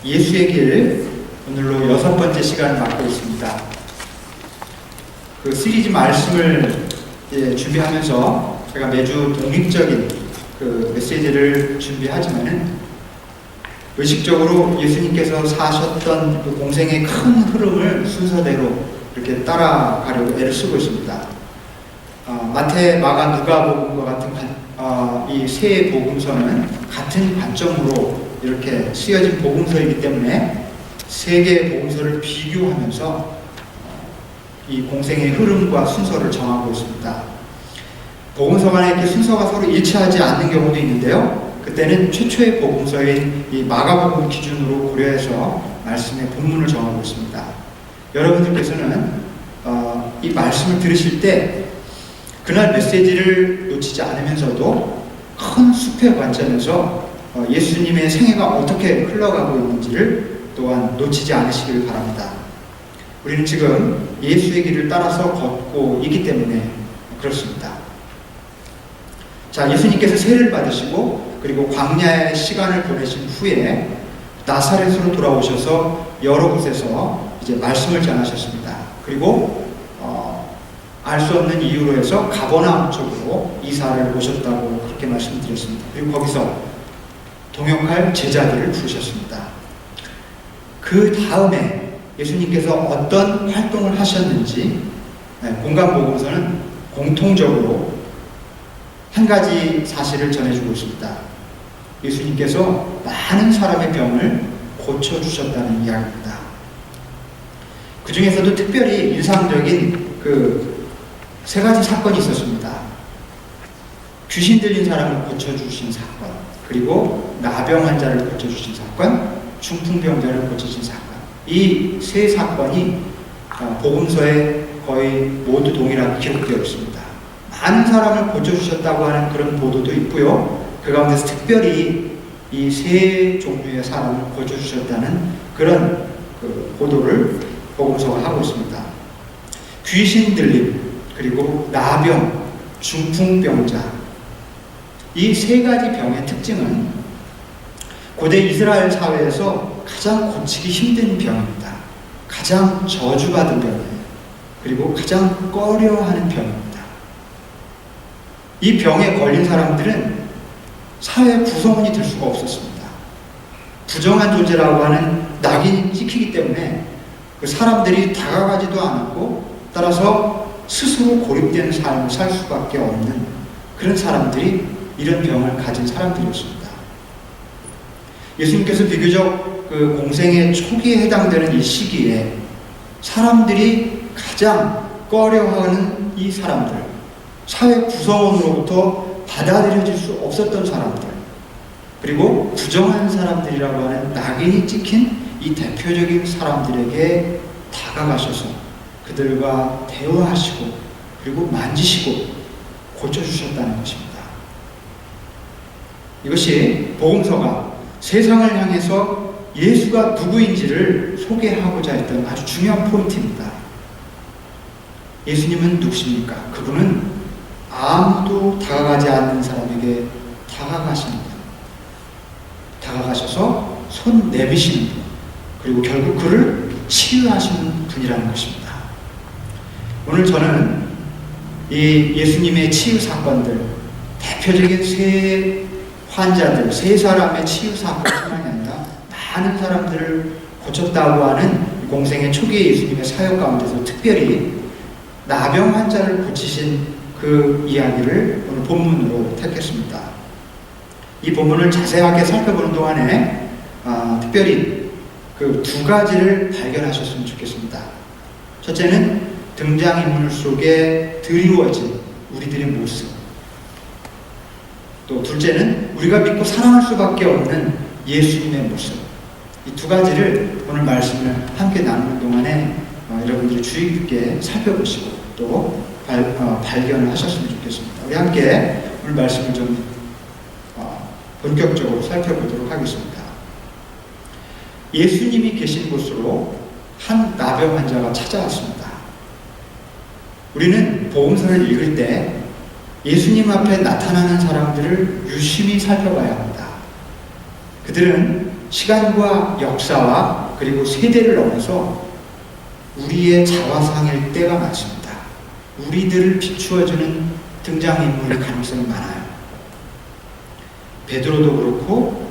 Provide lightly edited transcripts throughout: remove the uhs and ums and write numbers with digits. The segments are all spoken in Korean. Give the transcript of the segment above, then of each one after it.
예수의 길, 오늘로 6번째 시간을 맡고 있습니다. 그 시리즈 말씀을 준비하면서 제가 매주 독립적인 그 메시지를 준비하지만은 의식적으로 예수님께서 사셨던 그 공생의 큰 흐름을 순서대로 이렇게 따라가려고 애를 쓰고 있습니다. 마태, 마가, 누가복음과 같은 이 세 복음서는 같은 관점으로 이렇게 쓰여진 복음서이기 때문에 세 개의 복음서를 비교하면서 이 공생의 흐름과 순서를 정하고 있습니다. 복음서 간에 이렇게 순서가 서로 일치하지 않는 경우도 있는데요. 그때는 최초의 복음서인 이 마가복음 기준으로 고려해서 말씀의 본문을 정하고 있습니다. 여러분들께서는 이 말씀을 들으실 때 그날 메시지를 놓치지 않으면서도 큰 숲의 관점에서 예수님의 생애가 어떻게 흘러가고 있는지를 또한 놓치지 않으시길 바랍니다. 우리는 지금 예수의 길을 따라서 걷고 있기 때문에 그렇습니다. 자, 예수님께서 세례를 받으시고 그리고 광야의 시간을 보내신 후에 나사렛으로 돌아오셔서 여러 곳에서 이제 말씀을 전하셨습니다. 그리고 알 수 없는 이유로 해서 가버나움 쪽으로 이사를 오셨다고 그렇게 말씀드렸습니다. 그리고 거기서 동역할 제자들을 부르셨습니다. 그 다음에 예수님께서 어떤 활동을 하셨는지 공간복음서는 공통적으로 한 가지 사실을 전해주고 있습니다. 예수님께서 많은 사람의 병을 고쳐주셨다는 이야기입니다. 그 중에서도 특별히 인상적인 그 세 가지 사건이 있었습니다. 귀신 들린 사람을 고쳐주신 사건, 그리고 나병 환자를 고쳐주신 사건, 중풍병자를 고쳐주신 사건. 이 세 사건이 복음서에 거의 모두 동일하게 기록되어 있습니다. 많은 사람을 고쳐주셨다고 하는 그런 보도도 있고요. 그 가운데서 특별히 이 세 종류의 사람을 고쳐주셨다는 그런 보도를 복음서가 하고 있습니다. 귀신 들림, 그리고 나병, 중풍병자. 이 세 가지 병의 특징은 고대 이스라엘 사회에서 가장 고치기 힘든 병입니다. 가장 저주받은 병이에요. 그리고 가장 꺼려하는 병입니다. 이 병에 걸린 사람들은 사회 구성원이 될 수가 없었습니다. 부정한 존재라고 하는 낙인이 찍히기 때문에 그 사람들이 다가가지도 않았고, 따라서 스스로 고립된 삶을 살 수밖에 없는 그런 사람들이 이런 병을 가진 사람들이었습니다. 예수님께서 비교적 그 공생의 초기에 해당되는 이 시기에 사람들이 가장 꺼려하는 이 사람들, 사회 구성원으로부터 받아들여질 수 없었던 사람들, 그리고 부정한 사람들이라고 하는 낙인이 찍힌 이 대표적인 사람들에게 다가가셔서 그들과 대화하시고 그리고 만지시고 고쳐주셨다는 것입니다. 이것이 복음서가 세상을 향해서 예수가 누구인지를 소개하고자 했던 아주 중요한 포인트입니다. 예수님은 누구십니까? 그분은 아무도 다가가지 않는 사람에게 다가가시는 분, 다가가셔서 손 내미시는 분, 그리고 결국 그를 치유하시는 분이라는 것입니다. 오늘 저는 이 예수님의 치유 사건들, 대표적인 세 환자들, 세 사람의 치유 사건뿐만이 아니라 많은 사람들을 고쳤다고 하는 공생의 초기의 예수님의 사역 가운데서 특별히 나병 환자를 고치신 그 이야기를 오늘 본문으로 택했습니다. 이 본문을 자세하게 살펴보는 동안에 특별히 그 두 가지를 발견하셨으면 좋겠습니다. 첫째는 등장인물 속에 드리워진 우리들의 모습, 또 둘째는 우리가 믿고 사랑할 수밖에 없는 예수님의 모습. 이 두 가지를 오늘 말씀을 함께 나누는 동안에 여러분들이 주의 깊게 살펴보시고 또 발견을 하셨으면 좋겠습니다. 우리 함께 오늘 말씀을 좀 본격적으로 살펴보도록 하겠습니다. 예수님이 계신 곳으로 한 나병 환자가 찾아왔습니다. 우리는 복음서를 읽을 때 예수님 앞에 나타나는 사람들을 유심히 살펴봐야 합니다. 그들은 시간과 역사와 그리고 세대를 넘어서 우리의 자화상일 때가 많습니다. 우리들을 비추어주는 등장인물일 가능성이 많아요. 베드로도 그렇고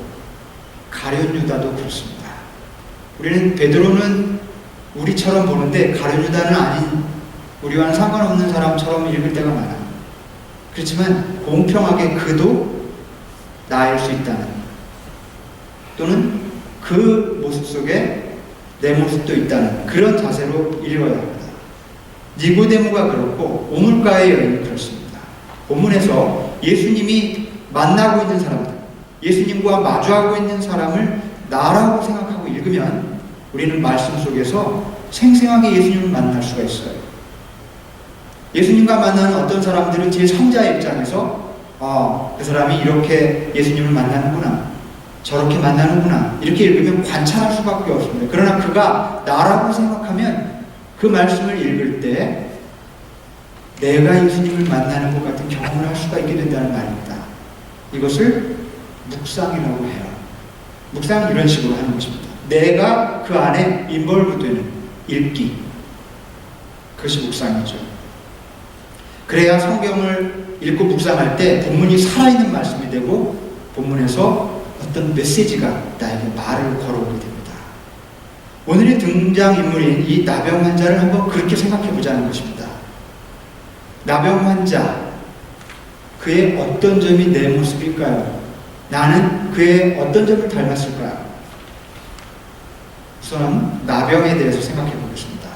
가룟 유다도 그렇습니다. 우리는 베드로는 우리처럼 보는데 가룟 유다는 아닌, 우리와는 상관없는 사람처럼 읽을 때가 많아요. 그렇지만 공평하게 그도 나일 수 있다는, 또는 그 모습 속에 내 모습도 있다는 그런 자세로 읽어야 합니다. 니고데모가 그렇고 오물가의 여인이 그렇습니다. 본문에서 예수님이 만나고 있는 사람들, 예수님과 마주하고 있는 사람을 나라고 생각하고 읽으면 우리는 말씀 속에서 생생하게 예수님을 만날 수가 있어요. 예수님과 만나는 어떤 사람들은 제3자의 입장에서 그 사람이 이렇게 예수님을 만나는구나, 저렇게 만나는구나, 이렇게 읽으면 관찰할 수밖에 없습니다. 그러나 그가 나라고 생각하면 그 말씀을 읽을 때 내가 예수님을 만나는 것 같은 경험을 할 수가 있게 된다는 말입니다. 이것을 묵상이라고 해요. 묵상은 이런 식으로 하는 것입니다. 내가 그 안에 인볼브 되는 읽기, 그것이 묵상이죠. 그래야 성경을 읽고 묵상할 때 본문이 살아있는 말씀이 되고 본문에서 어떤 메시지가 나에게 말을 걸어오게 됩니다. 오늘의 등장인물인 이 나병 환자를 한번 그렇게 생각해 보자는 것입니다. 나병 환자, 그의 어떤 점이 내 모습일까요? 나는 그의 어떤 점을 닮았을까요? 우선 나병에 대해서 생각해 보겠습니다.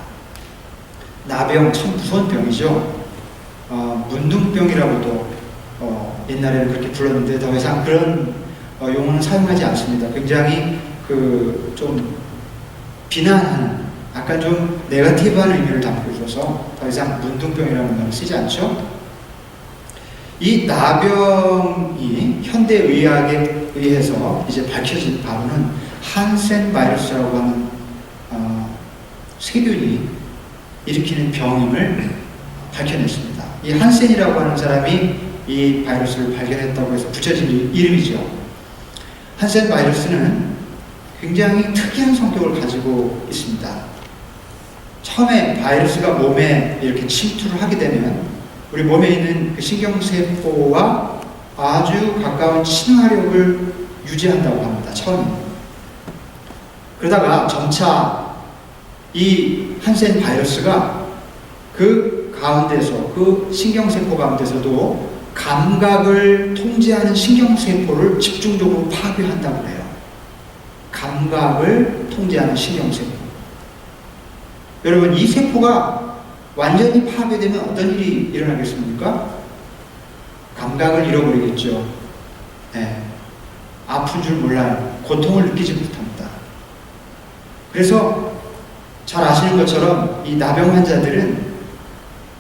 나병 참 무서운 병이죠. 문둥병이라고도 옛날에는 그렇게 불렀는데 더 이상 그런 용어는 사용하지 않습니다. 굉장히 좀 비난하는, 약간 좀 네거티브한 의미를 담고 있어서 더 이상 문둥병이라는 말을 쓰지 않죠. 이 나병이 현대의학에 의해서 이제 밝혀진 바로는 한센 바이러스라고 하는 세균이 일으키는 병임을 밝혀냈습니다. 이 한센이라고 하는 사람이 이 바이러스를 발견했다고 해서 붙여진 이름이죠. 한센 바이러스는 굉장히 특이한 성격을 가지고 있습니다. 처음에 바이러스가 몸에 이렇게 침투를 하게 되면 우리 몸에 있는 그 신경세포와 아주 가까운 친화력을 유지한다고 합니다. 처음에. 그러다가 점차 이 한센 바이러스가 그 가운데서, 그 신경세포 가운데서도 감각을 통제하는 신경세포를 집중적으로 파괴한다고 해요. 감각을 통제하는 신경세포. 여러분, 이 세포가 완전히 파괴되면 어떤 일이 일어나겠습니까? 감각을 잃어버리겠죠. 네. 아픈 줄 몰라요. 고통을 느끼지 못합니다. 그래서 잘 아시는 것처럼 이 나병 환자들은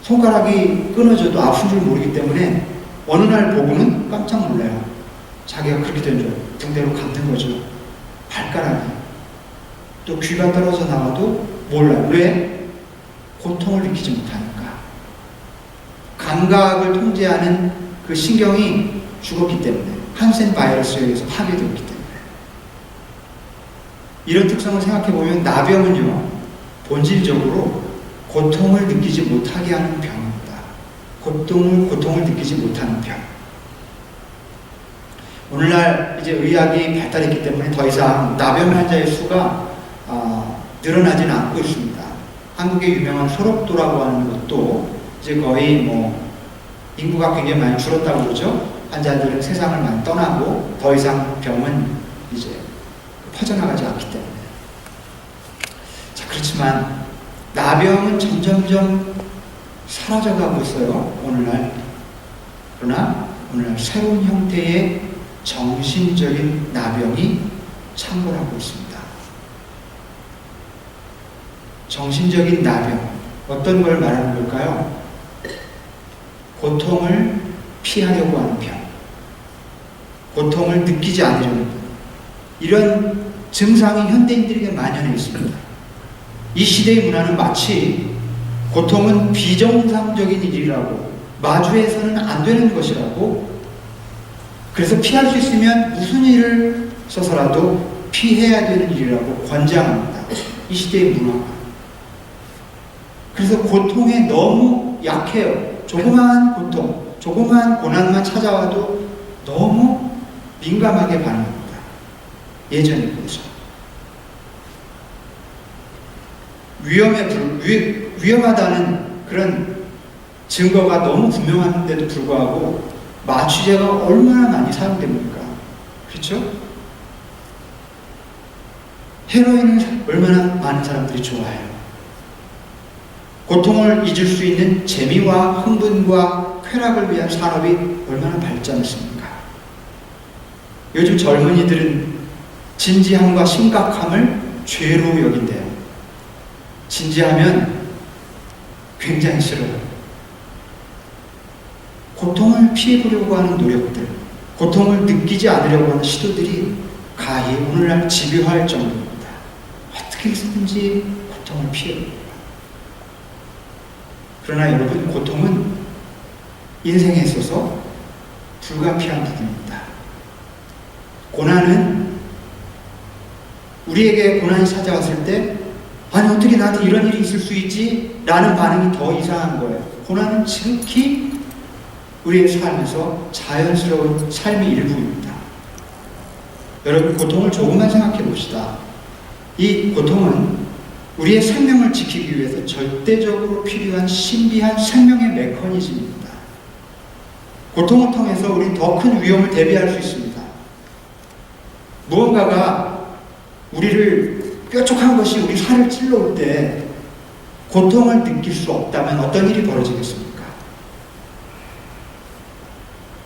손가락이 끊어져도 아픈 줄 모르기 때문에 어느 날 보고는 깜짝 놀라요. 자기가 그렇게 된 줄 등대로 감는 거죠. 발가락이. 또 귀가 떨어져 나와도 몰라요. 왜? 고통을 느끼지 못하니까. 감각을 통제하는 그 신경이 죽었기 때문에, 한센 바이러스에 의해서 파괴되었기 때문에. 이런 특성을 생각해보면 나병은요, 본질적으로 고통을 느끼지 못하게 하는 병입니다. 고통을 느끼지 못하는 병. 오늘날 이제 의학이 발달했기 때문에 더 이상 나병 환자의 수가 늘어나지는 않고 있습니다. 한국의 유명한 소록도라고 하는 것도 이제 거의 인구가 굉장히 많이 줄었다고 그러죠. 환자들은 세상을 많이 떠나고 더 이상 병은 이제 퍼져나가지 않기 때문에. 자, 그렇지만 나병은 점점점 사라져가고 있어요. 오늘날. 그러나 오늘날 새로운 형태의 정신적인 나병이 창궐하고 있습니다. 정신적인 나병, 어떤 걸 말하는 걸까요? 고통을 피하려고 하는 병, 고통을 느끼지 않으려는 병, 이런 증상이 현대인들에게 만연해 있습니다. 이 시대의 문화는 마치 고통은 비정상적인 일이라고, 마주해서는 안 되는 것이라고, 그래서 피할 수 있으면 무슨 일을 써서라도 피해야 되는 일이라고 권장합니다. 이 시대의 문화가. 그래서 고통에 너무 약해요. 조그마한 고통, 조그마한 고난만 찾아와도 너무 민감하게 반응합니다. 예전에 비해서. 위험하다는 그런 증거가 너무 분명한데도 불구하고 마취제가 얼마나 많이 사용됩니까? 그렇죠? 헤로인을 얼마나 많은 사람들이 좋아해요. 고통을 잊을 수 있는 재미와 흥분과 쾌락을 위한 산업이 얼마나 발전했습니까? 요즘 젊은이들은 진지함과 심각함을 죄로 여긴대요. 진지하면 굉장히 싫어요. 고통을 피해보려고 하는 노력들, 고통을 느끼지 않으려고 하는 시도들이 가히 오늘날 집요할 정도입니다. 어떻게 해서든지 고통을 피해봅니다. 그러나 여러분, 고통은 인생에 있어서 불가피한 부분입니다. 고난은 우리에게 고난이 찾아왔을 때 아니 어떻게 나한테 이런 일이 있을 수 있지? 라는 반응이 더 이상한 거예요. 고난은 지극히 우리의 삶에서 자연스러운 삶의 일부입니다. 여러분, 고통을 조금만 생각해 봅시다. 이 고통은 우리의 생명을 지키기 위해서 절대적으로 필요한 신비한 생명의 메커니즘입니다. 고통을 통해서 우리는 더 큰 위험을 대비할 수 있습니다. 무언가가 우리를 뾰족한 것이 우리 살을 찔러올 때 고통을 느낄 수 없다면 어떤 일이 벌어지겠습니까?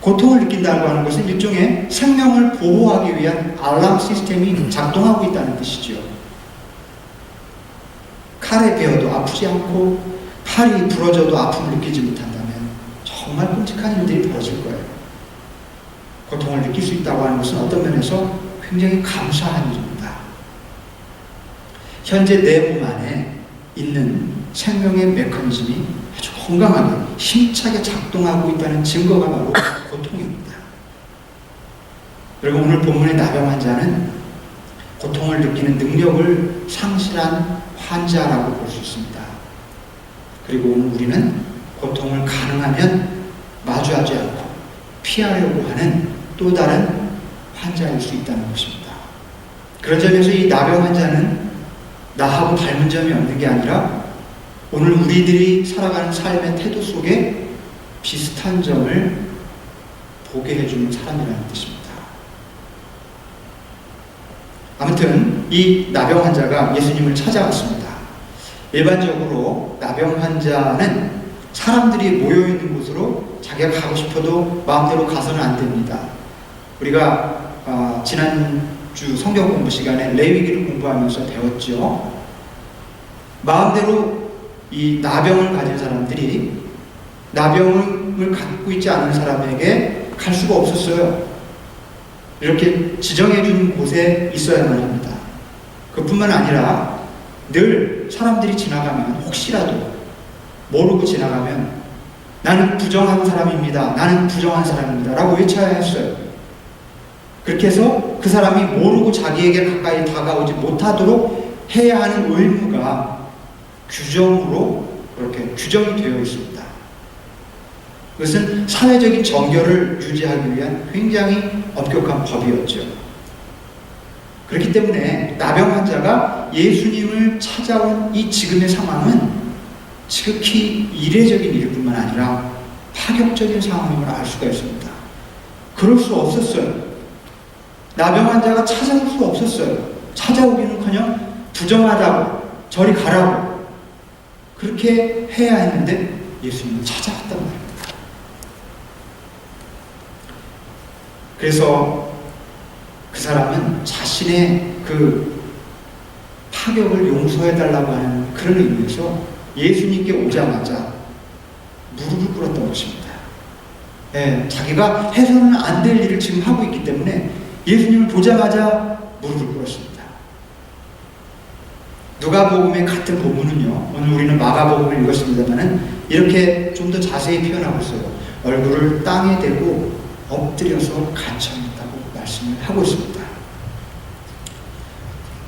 고통을 느낀다고 하는 것은 일종의 생명을 보호하기 위한 알람 시스템이 작동하고 있다는 뜻이죠. 칼에 베어도 아프지 않고 팔이 부러져도 아픔을 느끼지 못한다면 정말 끔찍한 일들이 벌어질 거예요. 고통을 느낄 수 있다고 하는 것은 어떤 면에서 굉장히 감사한 일입니다. 현재 내 몸 안에 있는 생명의 메커니즘이 아주 건강하게 힘차게 작동하고 있다는 증거가 바로 고통입니다. 여러분, 오늘 본문의 나병 환자는 고통을 느끼는 능력을 상실한 환자라고 볼 수 있습니다. 그리고 오늘 우리는 고통을 가능하면 마주하지 않고 피하려고 하는 또 다른 환자일 수 있다는 것입니다. 그런 점에서 이 나병 환자는 나하고 닮은 점이 없는 게 아니라 오늘 우리들이 살아가는 삶의 태도 속에 비슷한 점을 보게 해주는 사람이라는 뜻입니다. 아무튼 이 나병 환자가 예수님을 찾아왔습니다. 일반적으로 나병 환자는 사람들이 모여있는 곳으로 자기가 가고 싶어도 마음대로 가서는 안 됩니다. 우리가 지난주 성경 공부 시간에 레위기를 공부하면서 배웠죠. 마음대로 이 나병을 가진 사람들이 나병을 갖고 있지 않은 사람에게 갈 수가 없었어요. 이렇게 지정해 준 곳에 있어야만 합니다. 그뿐만 아니라 늘 사람들이 지나가면 혹시라도 모르고 지나가면 나는 부정한 사람입니다. 나는 부정한 사람입니다. 라고 외쳐야 했어요. 그렇게 해서 그 사람이 모르고 자기에게 가까이 다가오지 못하도록 해야 하는 의무가 규정으로 그렇게 규정이 되어 있습니다. 그것은 사회적인 정결을 유지하기 위한 굉장히 엄격한 법이었죠. 그렇기 때문에 나병 환자가 예수님을 찾아온 이 지금의 상황은 지극히 이례적인 일일 뿐만 아니라 파격적인 상황임을 알 수가 있습니다. 그럴 수 없었어요. 나병 환자가 찾아올 수 없었어요. 찾아오기는커녕 부정하다고 저리 가라고 그렇게 해야 했는데 예수님은 찾아왔단 말입니다. 그래서 그 사람은 자신의 그 파격을 용서해달라고 하는 그런 의미에서 예수님께 오자마자 무릎을 꿇었던 것입니다. 자기가 해서는 안 될 일을 지금 하고 있기 때문에 예수님을 보자마자 무릎을 꿇었습니다. 누가복음의 같은 본문은요, 오늘 우리는 마가복음을 읽었습니다만은 이렇게 좀 더 자세히 표현하고 있어요. 얼굴을 땅에 대고 엎드려서 간청했다고 말씀을 하고 있습니다.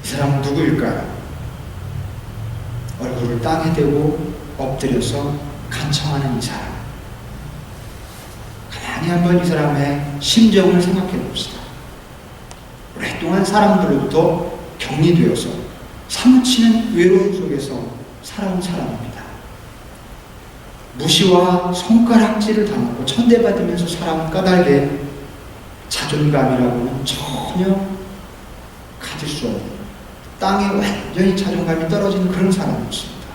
사람은 누구일까요? 얼굴을 땅에 대고 엎드려서 간청하는 이 사람. 가만히 한번 이 사람의 심정을 생각해 봅시다. 오랫동안 사람들로부터 격리되어서 사무치는 외로움 속에서 살아온 사람입니다. 무시와 손가락질을 당하고 천대받으면서 살아온 까닭에 자존감이라고는 전혀 가질 수 없는, 땅에 완전히 자존감이 떨어지는 그런 사람이었습니다.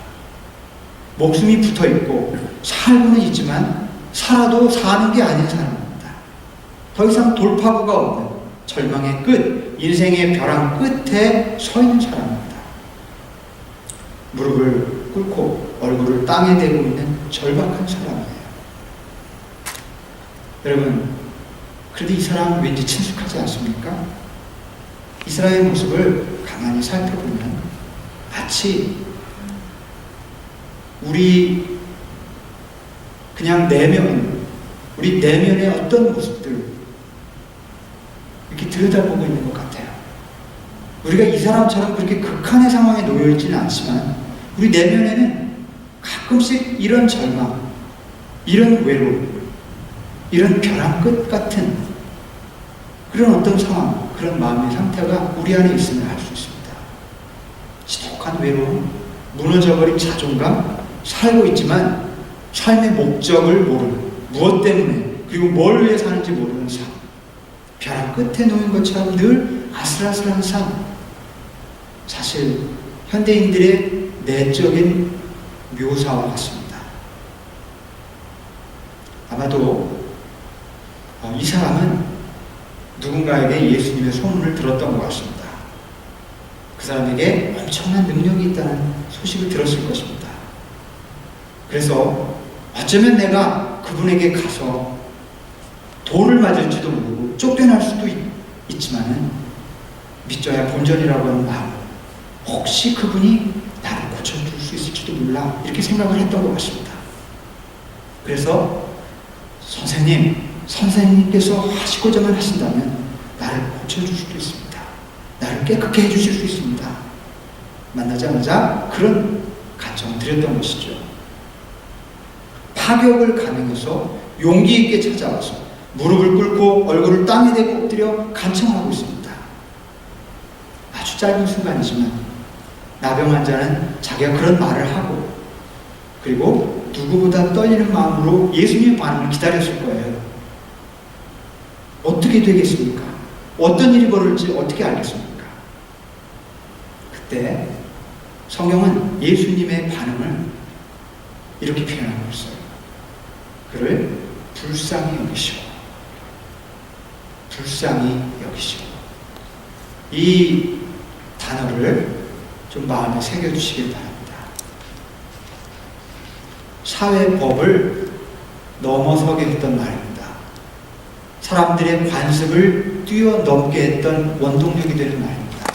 목숨이 붙어있고 살고는 있지만 살아도 사는 게 아닌 사람입니다. 더 이상 돌파구가 없는 절망의 끝, 인생의 벼랑 끝에 서 있는 사람입니다. 무릎을 꿇고 얼굴을 땅에 대고 있는 절박한 사람이에요. 여러분, 그래도 이 사람은 왠지 친숙하지 않습니까? 이 사람의 모습을 가만히 살펴보면 마치 우리 그냥 우리 내면의 어떤 모습들 이렇게 들여다보고 있는 것 같아요. 우리가 이 사람처럼 그렇게 극한의 상황에 놓여 있지는 않지만 우리 내면에는 가끔씩 이런 절망, 이런 외로움, 이런 벼랑 끝 같은 그런 어떤 상황, 그런 마음의 상태가 우리 안에 있음을 알 수 있습니다. 지독한 외로움, 무너져버린 자존감, 살고 있지만 삶의 목적을 모르는, 무엇 때문에 그리고 뭘 위해 사는지 모르는 삶, 벼랑 끝에 놓인 것처럼 늘 아슬아슬한 삶. 사실 현대인들의 내적인 묘사와 같습니다. 아마도 이 사람은 누군가에게 예수님의 소문을 들었던 것 같습니다. 그 사람에게 엄청난 능력이 있다는 소식을 들었을 것입니다. 그래서 어쩌면 내가 그분에게 가서 돌을 맞을지도 모르고 쫓겨날 수도 있지만은 믿져야 본전이라고 하는 마음, 혹시 그분이 나를 고쳐줄 수 있을지도 몰라, 이렇게 생각을 했던 것 같습니다. 그래서 선생님께서 하시고자만 하신다면 나를 고쳐줄 수도 있습니다. 나를 깨끗게 해주실 수 있습니다. 만나자마자 그런 간청을 드렸던 것이죠. 파격을 가능해서 용기 있게 찾아와서 무릎을 꿇고 얼굴을 땅에 대고 엎드려 간청하고 있습니다. 아주 짧은 순간이지만 나병 환자는 자기가 그런 말을 하고 그리고 누구보다 떨리는 마음으로 예수님의 반응을 기다렸을 거예요. 어떻게 되겠습니까? 어떤 일이 벌어질지 어떻게 알겠습니까? 그때 성경은 예수님의 반응을 이렇게 표현하고 있어요. 그를 불쌍히 여기시고. 이 단어를 좀 마음에 새겨주시길 바랍니다. 사회법을 넘어서게 했던 말입니다. 사람들의 관습을 뛰어넘게 했던 원동력이 되는 말입니다.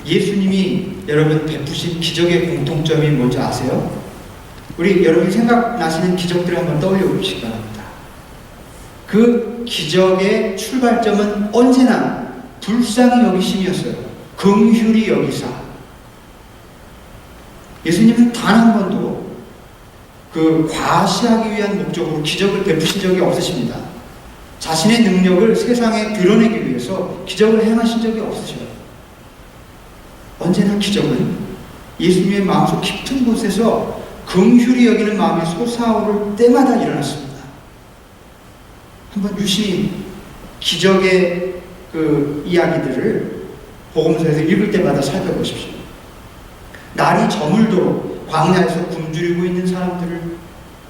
예수님이 여러분 베푸신 기적의 공통점이 뭔지 아세요? 우리 여러분이 생각나시는 기적들을 한번 떠올려 보시기 바랍니다. 그 기적의 출발점은 언제나 불쌍히 여기심이었어요. 긍휼히 여기사. 예수님은 단 한 번도 그 과시하기 위한 목적으로 기적을 베푸신 적이 없으십니다. 자신의 능력을 세상에 드러내기 위해서 기적을 행하신 적이 없으셔요. 언제나 기적은 예수님의 마음속 깊은 곳에서 긍휼히 여기는 마음이 솟아오를 때마다 일어났습니다. 한번 유심히 기적의 그 이야기들을 복음서에서 읽을 때마다 살펴보십시오. 날이 저물도록 광야에서 굶주리고 있는 사람들을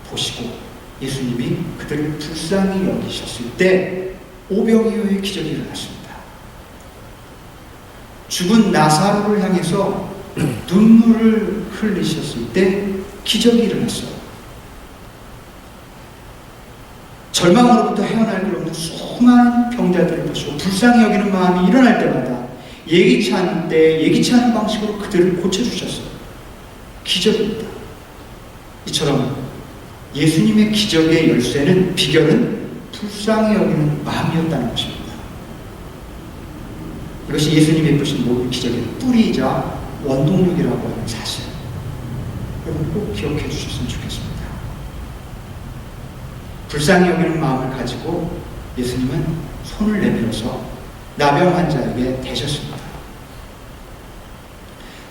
보시고 예수님이 그들을 불쌍히 여기셨을 때 오병이어의 기적이 일어났습니다. 죽은 나사로를 향해서 눈물을 흘리셨을 때 기적이 일어났어요. 절망으로부터 헤어날 길 없는 수많은 병자들을 보시고 불쌍히 여기는 마음이 일어날 때마다 예기치 않은 때 예기치 않은 방식으로 그들을 고쳐주셨어요. 기적입니다. 이처럼 예수님의 기적의 열쇠는, 비결은 불쌍히 여기는 마음이었다는 것입니다. 이것이 예수님이 베푸신 모든 기적의 뿌리이자 원동력이라고 하는 사실, 여러분 꼭 기억해 주셨으면 좋겠습니다. 불쌍히 여기는 마음을 가지고 예수님은 손을 내밀어서 나병 환자에게 대셨습니다.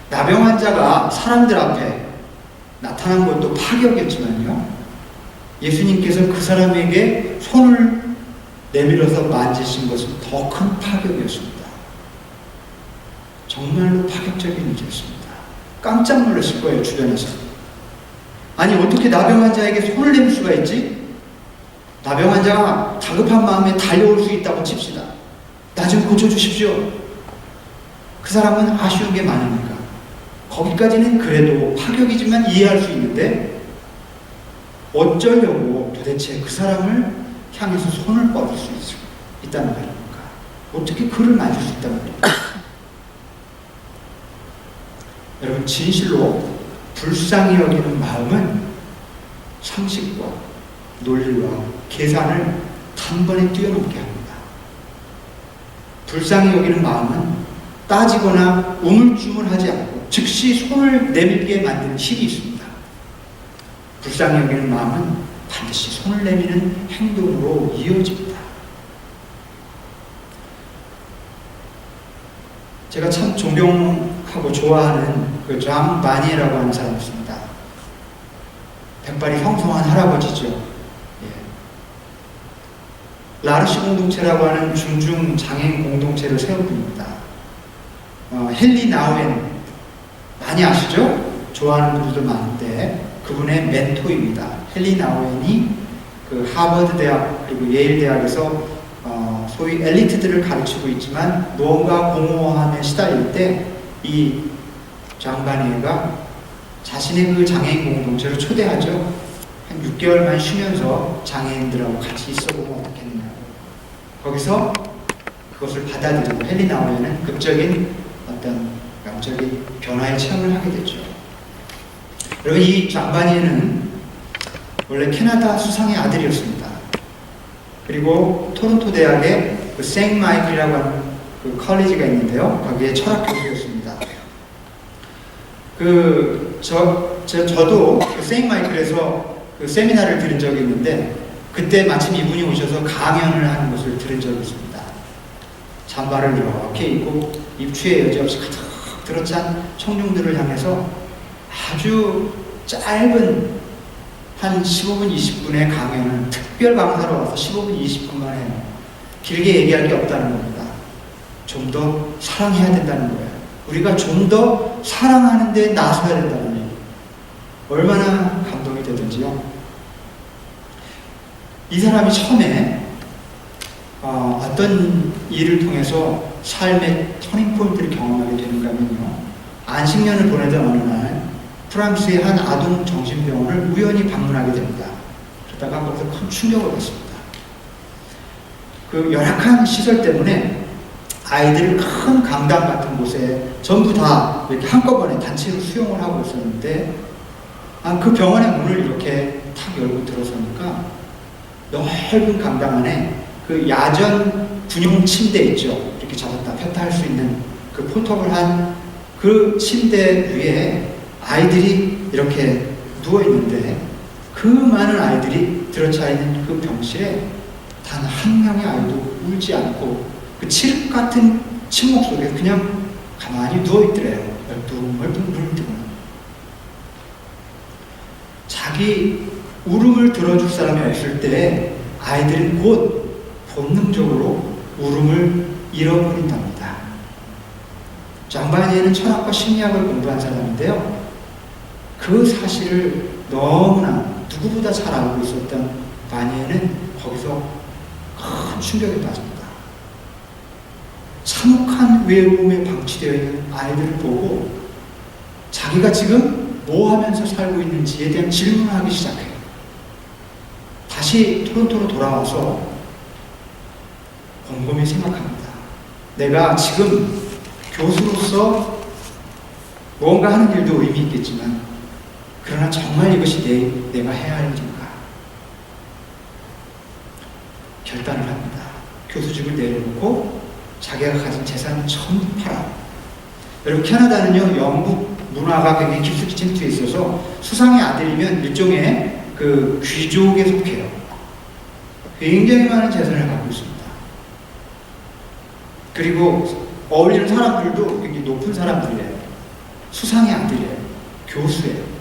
나병 환자가 사람들 앞에 나타난 것도 파격이었지만요, 예수님께서 그 사람에게 손을 내밀어서 만지신 것은 더 큰 파격이었습니다. 정말로 파격적인 일이었습니다. 깜짝 놀랐을 거예요, 주변에서. 아니, 어떻게 나병 환자에게 손을 내밀 수가 있지? 나병 환자가 다급한 마음에 달려올 수 있다고 칩시다. 나 좀 고쳐주십시오. 그 사람은 아쉬운 게 많으니까. 거기까지는 그래도 파격이지만 이해할 수 있는데, 어쩌려고 도대체 그 사람을 향해서 손을 뻗을 수 있다는 말입니까? 어떻게 그를 만질 수 있다는 말입니까? 여러분, 진실로 불쌍히 여기는 마음은 상식과 논리와 계산을 단번에 뛰어넘게 합니다. 불쌍히 여기는 마음은 따지거나 우물쭈물하지 않고 즉시 손을 내밀게 만드는 힘이 있습니다. 불쌍히 여기는 마음은 반드시 손을 내미는 행동으로 이어집니다. 제가 참 존경하고 좋아하는 그 장 바니에라고 하는 사람이 있습니다. 백발이 형성한 할아버지죠. 예. 라르시 공동체라고 하는 중증 장애인 공동체를 세운 분입니다. 헨리 나우엔 많이 아시죠? 좋아하는 분들도 많은데 그분의 멘토입니다. 헨리 나우엔이 그 하버드 대학 그리고 예일 대학에서 소위 엘리트들을 가르치고 있지만 무언가 공허함에 시달릴 때 이 장바니에가 자신의 그 장애인 공동체를 초대하죠. 한 6개월만 쉬면서 장애인들하고 같이 있어보면 어떻겠느냐고. 거기서 그것을 받아들이고 헨리 나우엔은 극적인 어떤 영적인 변화의 체험을 하게 됐죠. 여러분, 이 장바니에는 원래 캐나다 수상의 아들이었습니다. 그리고 토론토 대학의 그 생 마이클이라고 하는 그 컬리지가 있는데요. 거기에 철학 교수였습니다. 저도 그 생 마이클에서 그 세미나를 들은 적이 있는데 그때 마침 이분이 오셔서 강연을 하는 것을 들은 적이 있습니다. 잠바를 이렇게 입고 입추에 여지없이 가득 들어찬 청중들을 향해서 아주 짧은 한 15분, 20분의 강연을 특별 강사로 와서 15분, 20분만 해요. 길게 얘기할 게 없다는 겁니다. 좀 더 사랑해야 된다는 거예요. 우리가 좀 더 사랑하는 데 나서야 된다는 얘기. 얼마나 감동이 되든지요. 이 사람이 처음에 어떤 일을 통해서 삶의 터닝포인트를 경험하게 되는가 하면요. 안식년을 보내던 어느 날 프랑스의 한 아동 정신병원을 우연히 방문하게 됩니다. 그러다가 거기서 큰 충격을 받습니다. 그 열악한 시설 때문에 아이들을 큰 강당 같은 곳에 전부 다 이렇게 한꺼번에 단체로 수용을 하고 있었는데 그 병원의 문을 이렇게 탁 열고 들어서니까 넓은 강당 안에 그 야전 군용 침대 있죠. 이렇게 잡았다 폈다 할 수 있는 그 포톱을 한 그 침대 위에 아이들이 이렇게 누워있는데 그 많은 아이들이 들어차 있는 그 병실에 단 한 명의 아이도 울지 않고 그 칠흑 같은 침묵 속에 그냥 가만히 누워있더래요. 멀뚱멀뚱. 자기 울음을 들어줄 사람이 없을 때 아이들은 곧 본능적으로 울음을 잃어버린답니다. 장바니에는 철학과 심리학을 공부한 사람인데요. 그 사실을 너무나 누구보다 잘 알고 있었던 바니에는 거기서 큰 충격에 빠집니다. 참혹한 외로움에 방치되어 있는 아이들을 보고 자기가 지금 뭐 하면서 살고 있는지에 대한 질문을 하기 시작해요. 다시 토론토로 돌아와서 곰곰이 생각합니다. 내가 지금 교수로서 무언가 하는 일도 의미 있겠지만 그러나 정말 이것이 내가 해야 할 일인가? 결단을 합니다. 교수직을 내려놓고 자기가 가진 재산을 전부 팔아. 여러분, 캐나다는요, 영국 문화가 굉장히 깊숙이 침투해 있어서 수상의 아들이면 일종의 그 귀족에 속해요. 굉장히 많은 재산을 갖고 있습니다. 그리고 어울리는 사람들도 굉장히 높은 사람들이에요. 수상의 아들이에요. 교수예요.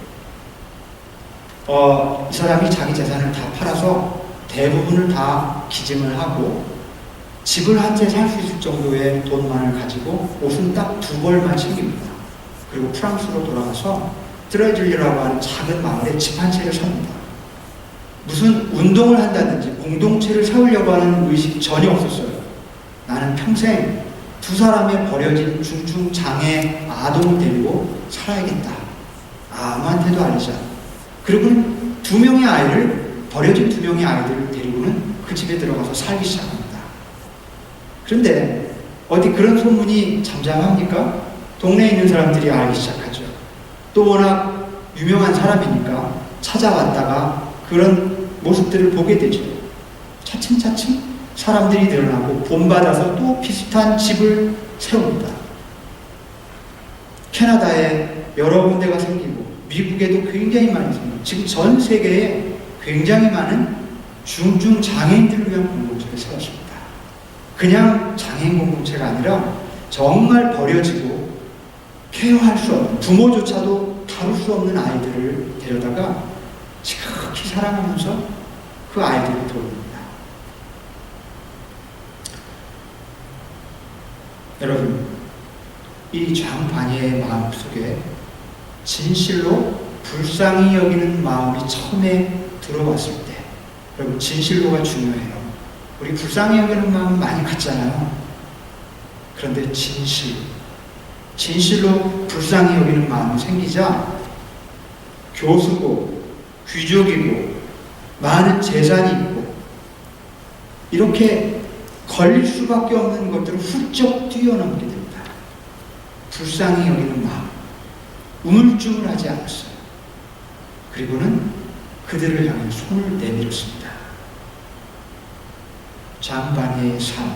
이 사람이 자기 재산을 다 팔아서 대부분을 다 기증을 하고 집을 한 채 살 수 있을 정도의 돈만을 가지고 옷은 딱 2벌만 챙깁니다. 그리고 프랑스로 돌아가서 트레즐리라고 하는 작은 마을에 집 한 채를 삽니다. 무슨 운동을 한다든지 공동체를 세우려고 하는 의식이 전혀 없었어요. 나는 평생 2사람의 버려진 중증장애 아동을 데리고 살아야겠다. 아무한테도 알리지 않고. 그리고 2명의 아이를, 버려진 2명의 아이들을 데리고는 그 집에 들어가서 살기 시작합니다. 그런데 어디 그런 소문이 잠잠합니까? 동네에 있는 사람들이 알기 시작하죠. 또 워낙 유명한 사람이니까 찾아왔다가 그런 모습들을 보게 되죠. 차츰차츰 사람들이 늘어나고 본받아서 또 비슷한 집을 세웁니다. 캐나다에 여러 군데가 생기고 미국에도 굉장히 많이 생기고 지금 전 세계에 굉장히 많은 중증 장애인들을 위한 공동체를 세웠습니다. 그냥 장애인 공동체가 아니라 정말 버려지고 케어할 수 없는, 부모조차도 다룰 수 없는 아이들을 데려다가 지극히 사랑하면서 그 아이들을 돌봅니다. 여러분, 이 장반야의 마음 속에 진실로 불쌍히 여기는 마음이 처음에 들어왔을 때, 여러분, 진실로가 중요해요. 우리 불쌍히 여기는 마음 많이 갖잖아요. 그런데 진실로 불쌍히 여기는 마음이 생기자 교수고 귀족이고 많은 재산이 있고 이렇게 걸릴 수밖에 없는 것들을 훌쩍 뛰어넘게 됩니다. 불쌍히 여기는 마음, 우물쭈물하지 않았어요. 그리고는 그들을 향해 손을 내밀었습니다. 장반야의 삶,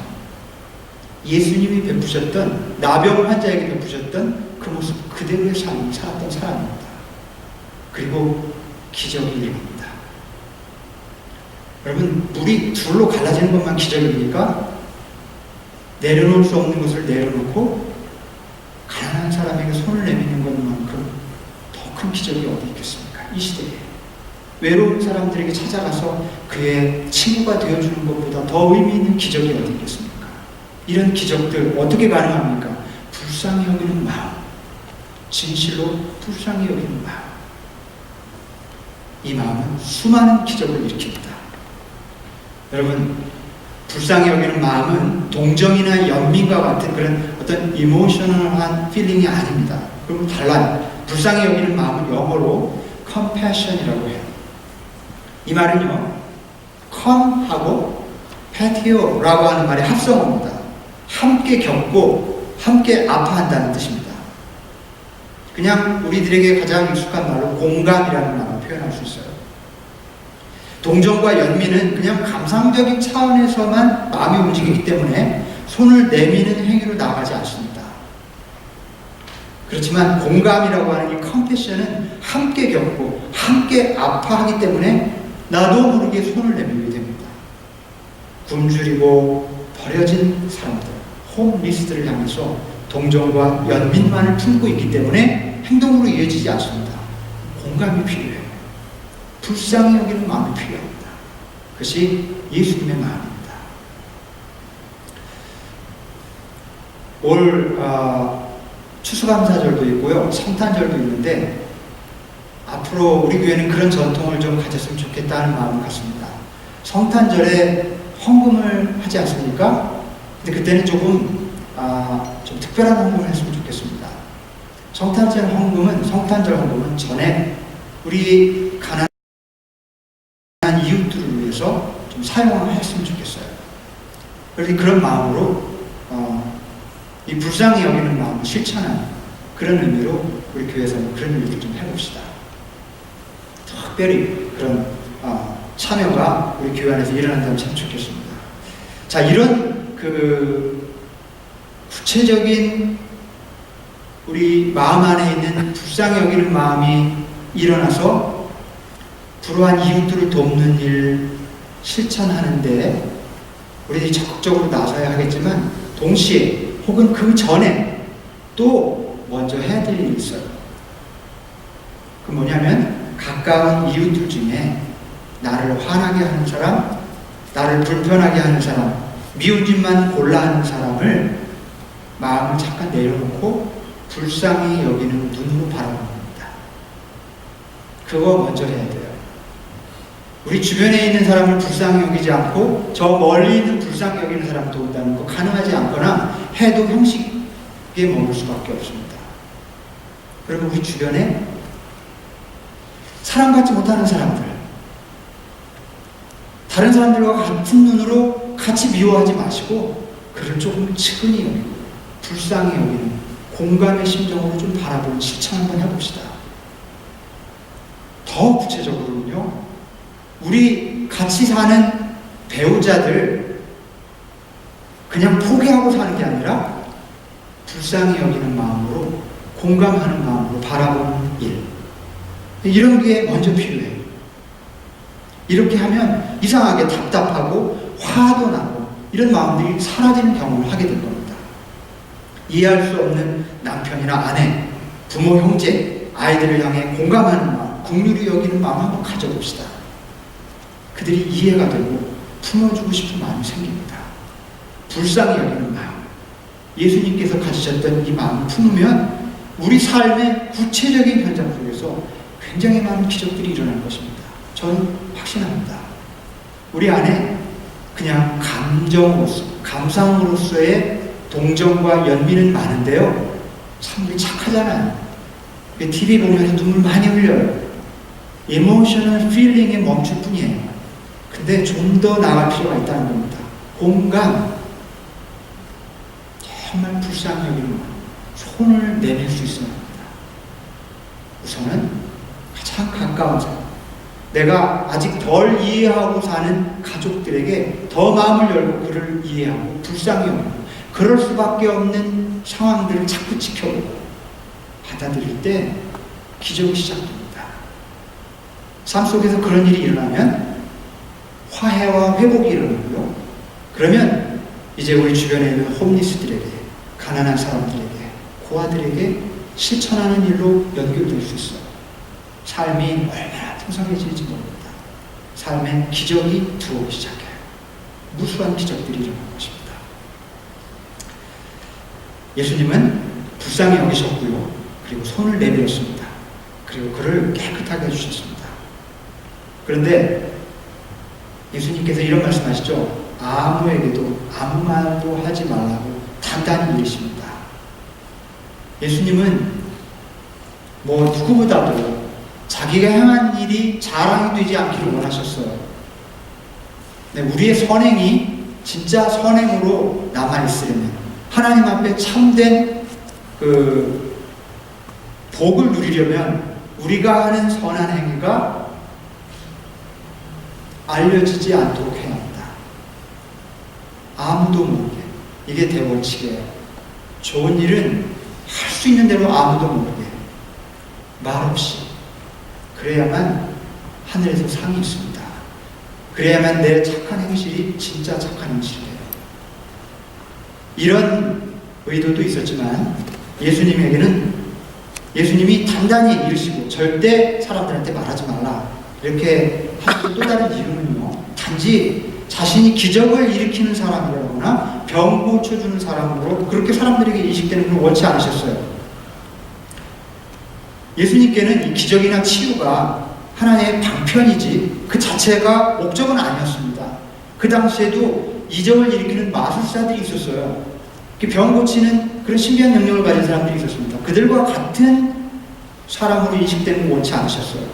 예수님이 베푸셨던, 나병 환자에게 베푸셨던 그 모습 그대로의 삶을 살았던 사람입니다. 그리고 기적이 일어납니다. 여러분, 물이 둘로 갈라지는 것만 기적입니까? 내려놓을 수 없는 것을 내려놓고 가난한 사람에게 손을 내미는 것만큼 더 큰 기적이 어디 있겠습니까? 이 시대에 외로운 사람들에게 찾아가서 그의 친구가 되어주는 것보다 더 의미 있는 기적이 어디 있겠습니까? 이런 기적들 어떻게 가능합니까? 불쌍히 여기는 마음, 진실로 불쌍히 여기는 마음. 이 마음은 수많은 기적을 일으킵니다. 여러분, 불쌍히 여기는 마음은 동정이나 연민과 같은 그런 어떤 이모셔널한 필링이 아닙니다. 그리고 달라요. 불쌍히 여기는 마음은 영어로 compassion이라고 해요. 이 말은요, come하고 patio라고 하는 말의 합성어입니다. 함께 겪고 함께 아파한다는 뜻입니다. 그냥 우리들에게 가장 익숙한 말로 공감이라는 말로 표현할 수 있어요. 동정과 연민은 그냥 감상적인 차원에서만 마음이 움직이기 때문에 손을 내미는 행위로 나가지 않습니다. 그렇지만 공감이라고 하는 이 컴패션은 함께 겪고 함께 아파하기 때문에 나도 모르게 손을 내밀게 됩니다. 굶주리고 버려진 사람들, 홈리스트를 향해서 동정과 연민만을 품고 있기 때문에 행동으로 이어지지 않습니다. 공감이 필요해요. 불쌍히 여기는 마음이 필요합니다. 그것이 예수님의 마음입니다. 올 추수감사절도 있고요, 성탄절도 있는데 앞으로 우리 교회는 그런 전통을 좀 가졌으면 좋겠다는 마음을 갖습니다. 성탄절에 헌금을 하지 않습니까? 근데 그때는 조금 특별한 헌금을 했으면 좋겠습니다. 성탄절 헌금은 전에 우리 가난한 이웃들을 위해서 좀 사용했으면 좋겠어요. 그래서 그런 마음으로 이 불쌍히 여기는 마음을 실천하는 그런 의미로 우리 교회에서는 그런 일을 좀 해봅시다. 특별히 그런 참여가 우리 교회 안에서 일어난다면 참 좋겠습니다. 자, 이런 구체적인 우리 마음 안에 있는 불쌍히 여기는 마음이 일어나서 불우한 이웃들을 돕는 일 실천하는데 우리들이 적극적으로 나서야 하겠지만 동시에 혹은 그 전에 또 먼저 해야 될 일이 있어요. 그 뭐냐면 가까운 이웃들 중에 나를 화나게 하는 사람, 나를 불편하게 하는 사람, 미운 짓만 골라 하는 사람을 마음을 잠깐 내려놓고 불쌍히 여기는 눈으로 바라보는 겁니다. 그거 먼저 해야 돼요. 우리 주변에 있는 사람을 불쌍히 여기지 않고 저 멀리 있는 불쌍히 여기는 사람을 도운다는 거 가능하지 않거나 해도 형식에 머물 수밖에 없습니다. 그러면 우리 주변에 사랑받지 못하는 사람들, 다른 사람들과 같은 눈으로 같이 미워하지 마시고 그를 조금 측은히 여기고 불쌍히 여기는 공감의 심정으로 좀 바라보는 실천 한번 해봅시다. 더 구체적으로는요, 우리 같이 사는 배우자들 그냥 포기하고 사는 게 아니라 불쌍히 여기는 마음으로, 공감하는 마음으로 바라보는 일, 이런 게 먼저 필요해요. 이렇게 하면 이상하게 답답하고 화도 나고 이런 마음들이 사라지는 경험을 하게 될 겁니다. 이해할 수 없는 남편이나 아내, 부모, 형제, 아이들을 향해 공감하는 마음, 긍휼히 여기는 마음 한번 가져봅시다. 그들이 이해가 되고 품어주고 싶은 마음이 생깁니다. 불쌍히 여기는 마음, 예수님께서 가지셨던 이 마음을 품으면 우리 삶의 구체적인 현장 속에서 굉장히 많은 기적들이 일어날 것입니다. 저는 확신합니다. 우리 안에 그냥 감정으로서, 감상으로서의 동정과 연민은 많은데요, 참 우리 착하잖아요. TV 보면서 눈물 많이 흘려요. 이모셔널 필링에 멈출 뿐이에요. 근데 좀 더 나아갈 필요가 있다는 겁니다. 공감, 정말 불쌍히 여기는 손을 내밀 수 있어야 합니다. 우선은 가장 가까운 사람, 내가 아직 덜 이해하고 사는 가족들에게 더 마음을 열고 그를 이해하고 불쌍히 여기고 그럴 수밖에 없는 상황들을 자꾸 지켜보고 받아들일 때 기적이 시작됩니다. 삶 속에서 그런 일이 일어나면 화해와 회복이 일어나고요. 그러면 이제 우리 주변에 있는 홈리스들에게, 가난한 사람들에게, 고아들에게 실천하는 일로 연결될 수 있어요. 삶이 얼마나 풍성해질지 모릅니다. 삶엔 기적이 들어오기 시작해요. 무수한 기적들이 일어날 것입니다. 예수님은 불쌍히 여기셨고요. 그리고 손을 내밀었습니다. 그리고 그를 깨끗하게 해주셨습니다. 그런데 예수님께서 이런 말씀하시죠. 아무에게도 아무 말도 하지 말라고 단단히 이르십니다. 예수님은 누구보다도 자기가 행한 일이 자랑이 되지 않기를 원하셨어요. 우리의 선행이 진짜 선행으로 남아있으려면, 하나님 앞에 참된 복을 누리려면 우리가 하는 선한 행위가 알려지지 않도록 해야 합니다. 아무도 모르게. 이게 대원칙이에요. 좋은 일은 할 수 있는 대로 아무도 모르게, 말없이. 그래야만 하늘에서 상이 있습니다. 그래야만 내 착한 행실이 진짜 착한 행실이에요. 이런 의도도 있었지만 예수님이 단단히 이르시고 절대 사람들한테 말하지 말라 이렇게 하신 또 다른 이유는요, 단지 자신이 기적을 일으키는 사람이라거나 병 고쳐주는 사람으로 그렇게 사람들에게 인식되는 걸 원치 않으셨어요. 예수님께는 이 기적이나 치유가 하나님의 방편이지 그 자체가 목적은 아니었습니다. 그 당시에도 이적을 일으키는 마술사들이 있었어요. 병 고치는 그런 신비한 능력을 가진 사람들이 있었습니다. 그들과 같은 사람으로 인식되는 걸 원치 않으셨어요.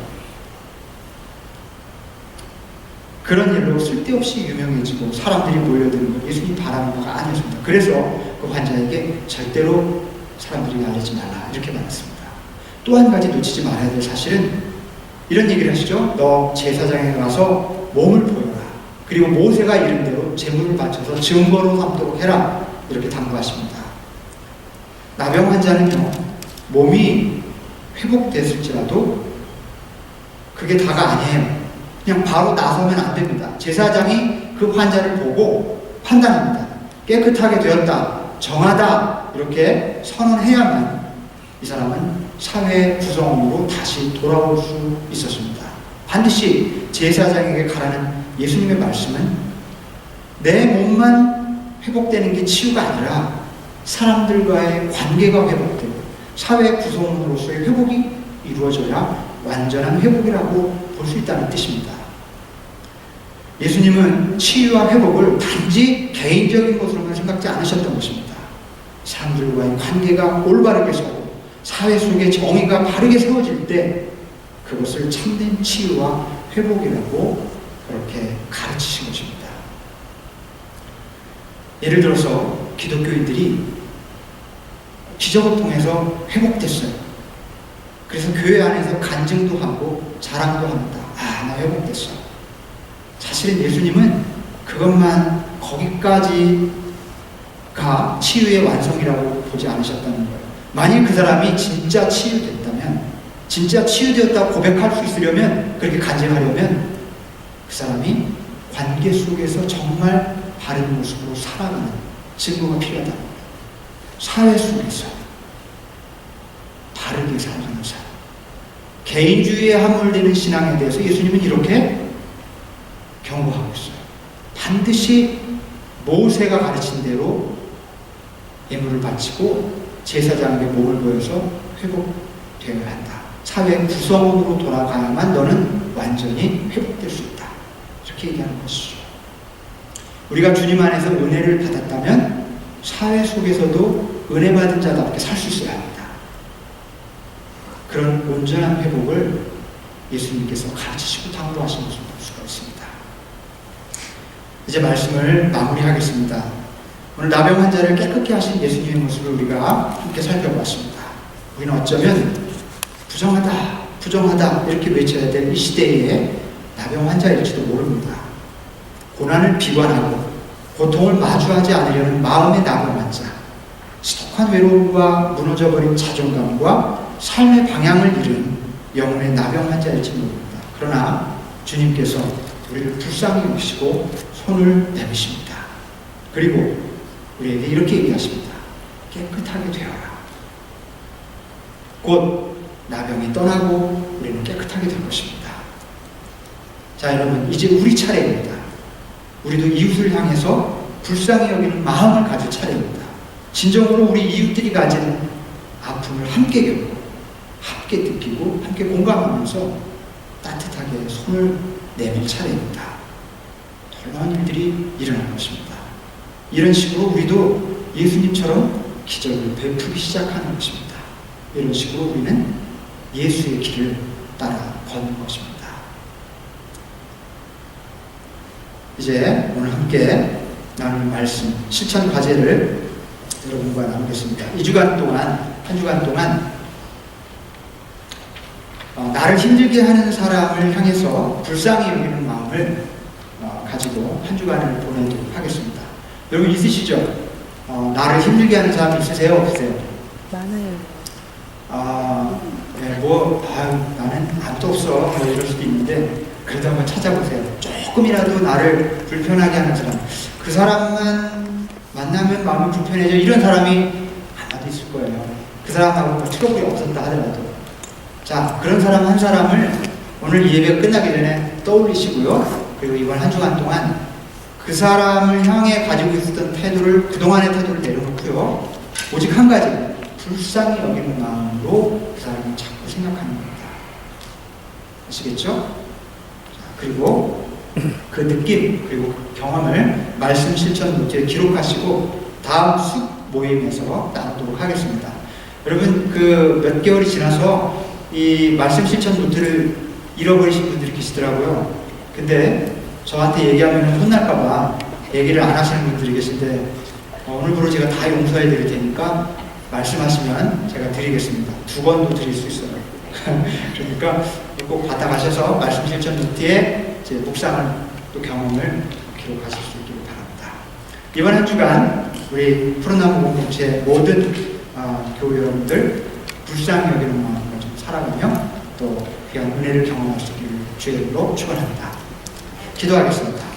그런 일로 쓸데없이 유명해지고 사람들이 몰려드는 걸 예수님이 바라는 바가 아니었습니다. 그래서 그 환자에게 절대로 사람들이 알리지 말라 이렇게 말했습니다. 또 한 가지 놓치지 말아야 될 사실은 이런 얘기를 하시죠. 너 제사장에 가서 몸을 보여라. 그리고 모세가 이른 대로 제물을 바쳐서 증거로 삼도록 해라. 이렇게 당부하십니다. 나병 환자는요, 몸이 회복됐을지라도 그게 다가 아니에요. 그냥 바로 나서면 안 됩니다. 제사장이 그 환자를 보고 판단합니다. 깨끗하게 되었다, 정하다, 이렇게 선언해야만 이 사람은 사회 구성원으로 다시 돌아올 수 있었습니다. 반드시 제사장에게 가라는 예수님의 말씀은 내 몸만 회복되는 게 치유가 아니라 사람들과의 관계가 회복되고 사회 구성원으로서의 회복이 이루어져야 완전한 회복이라고 볼 수 있다는 뜻입니다. 예수님은 치유와 회복을 단지 개인적인 것으로만 생각지 않으셨던 것입니다. 사람들과의 관계가 올바르게 서고 사회 속에 정의가 바르게 세워질 때 그것을 참된 치유와 회복이라고 그렇게 가르치신 것입니다. 예를 들어서 기독교인들이 기적을 통해서 회복됐어요. 그래서 교회 안에서 간증도 하고 자랑도 합니다. 아, 나 회복됐어. 사실은 예수님은 그것만 거기까지가 치유의 완성이라고 보지 않으셨다는 거예요. 만일 그 사람이 진짜 치유됐다면, 진짜 치유되었다고 고백할 수 있으려면, 그렇게 간증하려면 그 사람이 관계 속에서 정말 바른 모습으로 살아가는 증거가 필요하다는 거예요. 사회 속에서 바르게 살아가는 삶. 개인주의에 함몰되는 신앙에 대해서 예수님은 이렇게 경고하고 있어요. 반드시 모세가 가르친 대로 예물을 바치고 제사장에게 몸을 보여서 회복되어야 한다. 사회 구성원으로 돌아가야만 너는 완전히 회복될 수 있다. 이렇게 얘기하는 것이죠. 우리가 주님 안에서 은혜를 받았다면 사회 속에서도 은혜 받은 자답게 살 수 있어야 합니다. 그런 온전한 회복을 예수님께서 가르치시고 당부하신 것을 볼 수가 있습니다. 이제 말씀을 마무리하겠습니다. 오늘 나병 환자를 깨끗게 하신 예수님의 모습을 우리가 함께 살펴봤습니다. 우리는 어쩌면 부정하다, 부정하다 이렇게 외쳐야 될 이 시대에 나병 환자일지도 모릅니다. 고난을 비관하고 고통을 마주하지 않으려는 마음의 나병 환자, 지독한 외로움과 무너져버린 자존감과 삶의 방향을 잃은 영혼의 나병 환자일지 모릅니다. 그러나 주님께서 우리를 불쌍히 여기시고 손을 내미십니다. 그리고 우리에게 이렇게 얘기하십니다. 깨끗하게 되어라. 곧 나병이 떠나고 우리는 깨끗하게 될 것입니다. 자, 여러분, 이제 우리 차례입니다. 우리도 이웃을 향해서 불쌍히 여기는 마음을 가질 차례입니다. 진정으로 우리 이웃들이 가진 아픔을 함께 겪고 함께 느끼고 함께 공감하면서 따뜻하게 손을 내밀 차례입니다. 놀라운 일들이 일어날 것입니다. 이런 식으로 우리도 예수님처럼 기적을 베풀기 시작하는 것입니다. 이런 식으로 우리는 예수의 길을 따라 걷는 것입니다. 이제 오늘 함께 나눌 말씀, 실천 과제를 여러분과 나누겠습니다. 한 주간 동안 나를 힘들게 하는 사람을 향해서 불쌍히 여기는 마음을 가지고 한 주간을 보내도록 하겠습니다. 여러분 있으시죠? 나를 힘들게 하는 사람 있으세요? 없으세요? 많아요. 네, 나는 아무도 없어. 뭐 이럴 수도 있는데, 그래도 한번 찾아보세요. 조금이라도 나를 불편하게 하는 사람. 그 사람만 만나면 마음이 불편해져. 이런 사람이 아마도 있을 거예요. 그 사람하고 트러블이 없었다 하더라도. 자, 그런 사람 한 사람을 오늘 예배 끝나기 전에 떠올리시고요. 그리고 이번 한 주간 동안 그 사람을 향해 가지고 있었던 태도를, 그동안의 태도를 내려놓고요. 오직 한 가지, 불쌍히 여기는 마음으로 그 사람을 자꾸 생각하는 겁니다. 아시겠죠? 자, 그리고 그 느낌, 그리고 그 경험을 말씀 실천 노트에 기록하시고 다음 숙 모임에서 나누도록 하겠습니다. 여러분, 그 몇 개월이 지나서 이 말씀 실천 노트를 잃어버리신 분들이 계시더라고요. 근데 저한테 얘기하면 혼날까봐 얘기를 안 하시는 분들이 계신데, 오늘부로 제가 다 용서해 드릴 테니까 말씀하시면 제가 드리겠습니다. 2번도 드릴 수 있어요. 그러니까 꼭 받아가셔서 말씀 실천 노트에 제 묵상을 또 경험을 기록하실 수 있기를 바랍니다. 이번 한 주간 우리 푸른나무 공동체 모든 교회 여러분들 불쌍히 여기는 마음으로 좀 살아가며 또 귀한 은혜를 경험할 수 있기를 주의 이름으로 축원합니다. 기도하겠습니다.